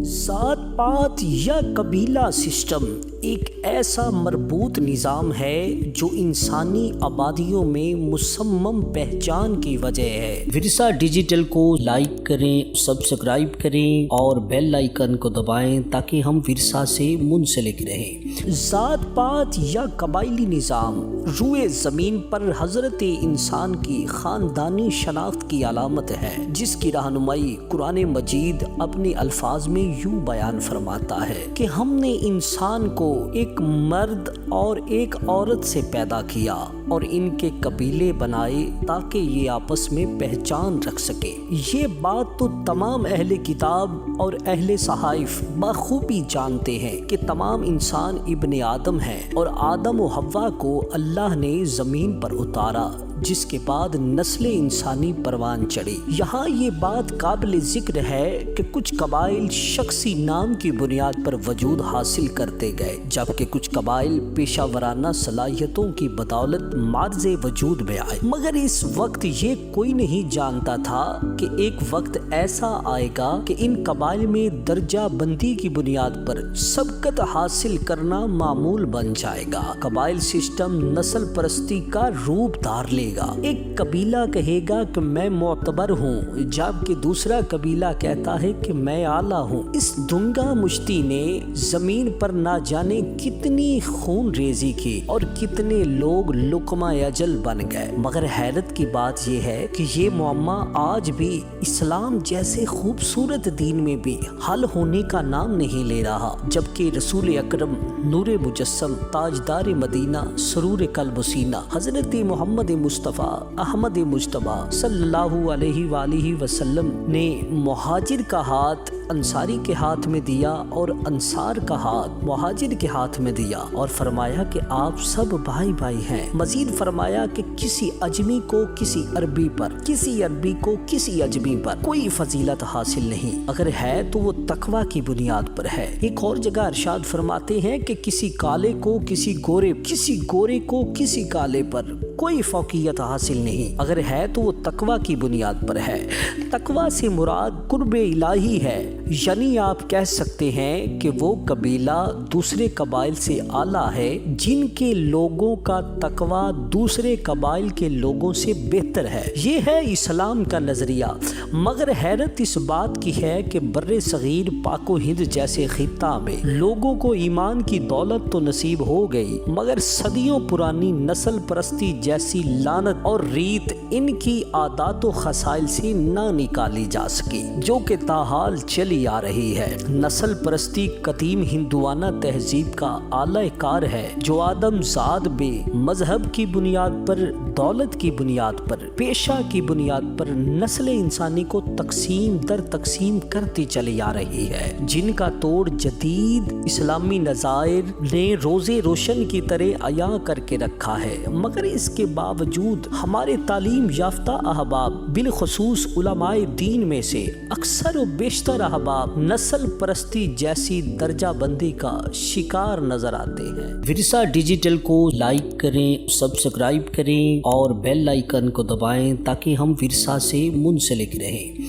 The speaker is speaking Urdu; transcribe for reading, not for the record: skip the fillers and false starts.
ذات پات یا قبیلہ سسٹم ایک ایسا مربوط نظام ہے جو انسانی آبادیوں میں مصمم پہچان کی وجہ ہے۔ ورثہ ڈیجیٹل کو لائک کریں، سبسکرائب کریں اور بیل آئیکن کو دبائیں تاکہ ہم ورثہ سے منسلک رہیں۔ ذات پات یا قبائلی نظام روئے زمین پر حضرت انسان کی خاندانی شناخت کی علامت ہے، جس کی رہنمائی قرآن مجید اپنے الفاظ میں یوں بیان فرماتا ہے کہ ہم نے انسان کو ایک مرد اور ایک عورت سے پیدا کیا اور ان کے قبیلے بنائے تاکہ یہ آپس میں پہچان رکھ سکے۔ یہ بات تو تمام اہل کتاب اور اہل صحائف بخوبی جانتے ہیں کہ تمام انسان ابن آدم ہیں اور آدم و حوا کو اللہ نے زمین پر اتارا، جس کے بعد نسل انسانی پروان چڑھی۔ یہاں یہ بات قابل ذکر ہے کہ کچھ قبائل شخصی نام کی بنیاد پر وجود حاصل کرتے گئے، جبکہ کچھ قبائل پیشہ ورانہ صلاحیتوں کی بدولت معرض وجود میں آئے۔ مگر اس وقت یہ کوئی نہیں جانتا تھا کہ ایک وقت ایسا آئے گا کہ ان قبائل میں درجہ بندی کی بنیاد پر سبقت حاصل کرنا معمول بن جائے گا۔ قبائل سسٹم نسل پرستی کا روپ دھار لے گا۔ ایک قبیلہ کہے گا کہ میں معتبر ہوں، جبکہ دوسرا قبیلہ کہتا ہے کہ میں اعلیٰ ہوں۔ اس دنگا مشتی نے زمین پر نہ جانے کتنی خون ریزی کی اور کتنے لوگ لقمہ اجل بن گئے۔ مگر حیرت کی بات یہ ہے کہ یہ معمہ آج بھی اسلام جیسے خوبصورت دین میں بھی حل ہونے کا نام نہیں لے رہا، جبکہ رسول اکرم نور مجسم تاجدار مدینہ سرور قلب و سینہ حضرت محمد مصطفیٰ احمد مجتبیٰ صلی اللہ علیہ وآلہ وسلم نے مہاجر کا ہاتھ انصاری کے ہاتھ میں دیا اور انصار کا ہاتھ مہاجر کے ہاتھ میں دیا اور فرمایا کہ آپ سب بھائی بھائی ہیں۔ مزید فرمایا کہ کسی اجمی کو کسی عربی پر، کسی عربی کو کسی اجمی پر کوئی فضیلت حاصل نہیں، اگر ہے تو وہ تقوی کی بنیاد پر ہے۔ ایک اور جگہ ارشاد فرماتے ہیں کہ کسی کالے کو کسی گورے، کسی گورے کو کسی کالے پر کوئی فوقیت حاصل نہیں، اگر ہے تو وہ تقوی کی بنیاد پر ہے۔ تقوی سے مراد قرب الہی ہے، یعنی آپ کہہ سکتے ہیں کہ وہ قبیلہ دوسرے قبائل سے اعلیٰ ہے جن کے لوگوں کا تقوی دوسرے قبائل کے لوگوں سے بہتر ہے۔ یہ ہے اسلام کا نظریہ۔ مگر حیرت اس بات کی ہے کہ بر صغیر پاک و ہند جیسے خطہ میں لوگوں کو ایمان کی دولت تو نصیب ہو گئی، مگر صدیوں پرانی نسل پرستی جیسی لعنت اور ریت ان کی عادات و خصائل سے نہ نکالی جا سکی، جو کہ تاحال چلی آ رہی ہے۔ نسل پرستی قدیم ہندوانہ تہذیب کا اعلی کار ہے، جو آدم زاد بے مذہب کی بنیاد پر، دولت کی بنیاد پر، پیشہ کی بنیاد پر نسل انسانی کو تقسیم در تقسیم کرتی چلی آ رہی ہے، جن کا توڑ جدید اسلامی نظائر نے روزے روشن کی طرح عیاں کر کے رکھا ہے۔ مگر اس کے باوجود ہمارے تعلیم یافتہ احباب، بالخصوص علماء دین میں سے اکثر و بیشتر احباب نسل پرستی جیسی درجہ بندی کا شکار نظر آتے ہیں۔ ورثہ ڈیجیٹل کو لائک کریں، سبسکرائب کریں اور بیل آئیکن کو دبائیں تاکہ ہم ورثہ سے منسلک رہیں۔